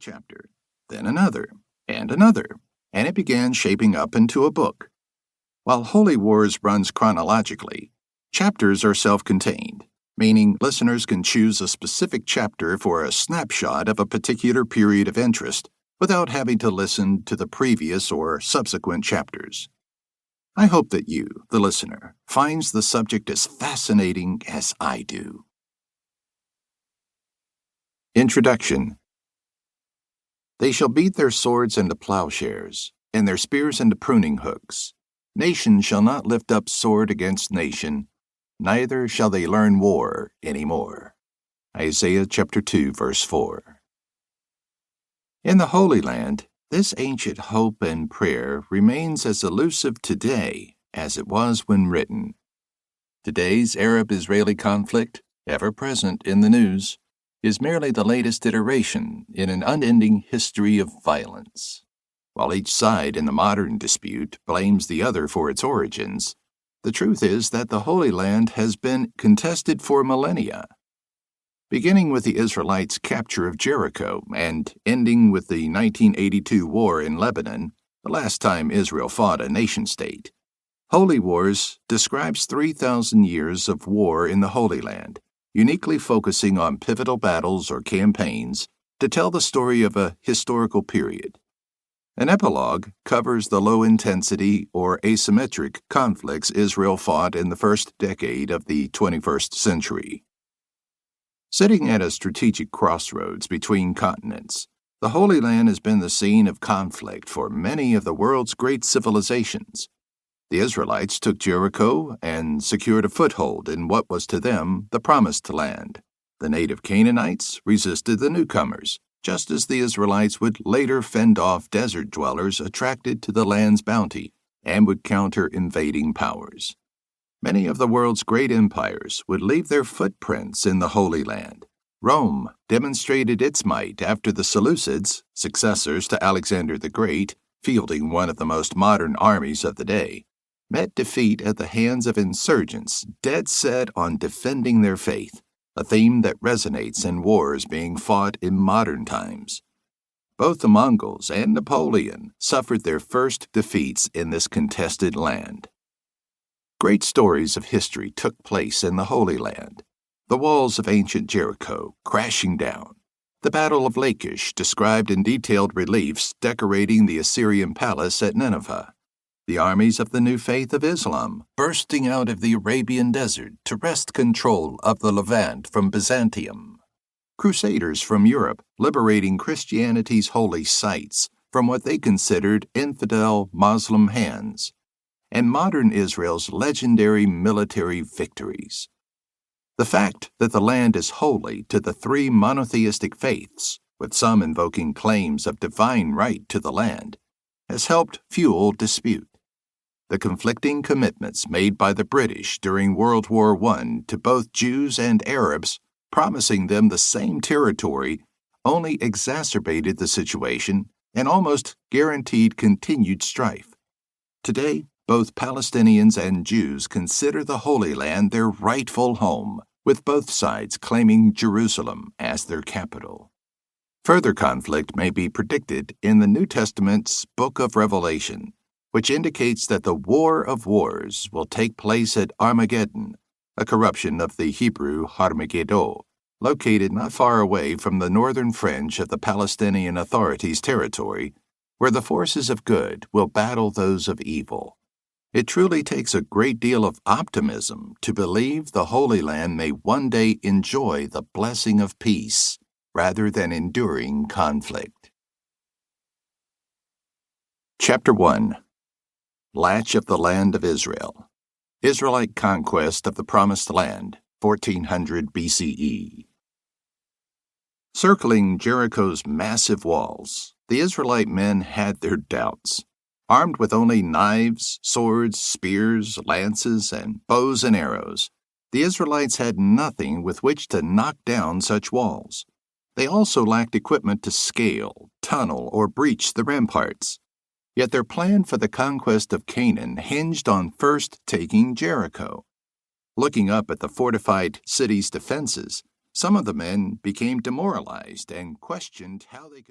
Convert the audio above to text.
chapter, then another, and it began shaping up into a book. While Holy Wars runs chronologically, chapters are self-contained, meaning listeners can choose a specific chapter for a snapshot of a particular period of interest without having to listen to the previous or subsequent chapters. I hope that you, the listener, finds the subject as fascinating as I do. Introduction. They shall beat their swords into plowshares, and their spears into pruning hooks. Nation shall not lift up sword against nation, neither shall they learn war any more. Isaiah chapter 2, verse 4. In the Holy Land, this ancient hope and prayer remains as elusive today as it was when written. Today's Arab-Israeli conflict, ever present in the news, is merely the latest iteration in an unending history of violence. While each side in the modern dispute blames the other for its origins, the truth is that the Holy Land has been contested for millennia. Beginning with the Israelites' capture of Jericho and ending with the 1982 war in Lebanon, the last time Israel fought a nation-state, Holy Wars describes 3,000 years of war in the Holy Land, uniquely focusing on pivotal battles or campaigns to tell the story of a historical period. An epilogue covers the low-intensity or asymmetric conflicts Israel fought in the first decade of the 21st century. Sitting at a strategic crossroads between continents, the Holy Land has been the scene of conflict for many of the world's great civilizations. The Israelites took Jericho and secured a foothold in what was to them the Promised Land. The native Canaanites resisted the newcomers, just as the Israelites would later fend off desert dwellers attracted to the land's bounty and would counter invading powers. Many of the world's great empires would leave their footprints in the Holy Land. Rome demonstrated its might after the Seleucids, successors to Alexander the Great, fielding one of the most modern armies of the day, met defeat at the hands of insurgents dead set on defending their faith, a theme that resonates in wars being fought in modern times. Both the Mongols and Napoleon suffered their first defeats in this contested land. Great stories of history took place in the Holy Land. The walls of ancient Jericho crashing down, the Battle of Lachish described in detailed reliefs decorating the Assyrian palace at Nineveh, the armies of the new faith of Islam bursting out of the Arabian desert to wrest control of the Levant from Byzantium, Crusaders from Europe liberating Christianity's holy sites from what they considered infidel Muslim hands, and modern Israel's legendary military victories. The fact that the land is holy to the three monotheistic faiths, with some invoking claims of divine right to the land, has helped fuel dispute. The conflicting commitments made by the British during World War I to both Jews and Arabs, promising them the same territory, only exacerbated the situation and almost guaranteed continued strife. Today, both Palestinians and Jews consider the Holy Land their rightful home, with both sides claiming Jerusalem as their capital. Further conflict may be predicted in the New Testament's Book of Revelation, which indicates that the War of Wars will take place at Armageddon, a corruption of the Hebrew Harmageddo, located not far away from the northern fringe of the Palestinian Authority's territory, where the forces of good will battle those of evil. It truly takes a great deal of optimism to believe the Holy Land may one day enjoy the blessing of peace rather than enduring conflict. Chapter 1. Latch of the Land of Israel. Israelite Conquest of the Promised Land, 1400 BCE. Circling Jericho's massive walls, the Israelite men had their doubts. Armed with only knives, swords, spears, lances, and bows and arrows, the Israelites had nothing with which to knock down such walls. They also lacked equipment to scale, tunnel, or breach the ramparts. Yet their plan for the conquest of Canaan hinged on first taking Jericho. Looking up at the fortified city's defenses, some of the men became demoralized and questioned how they could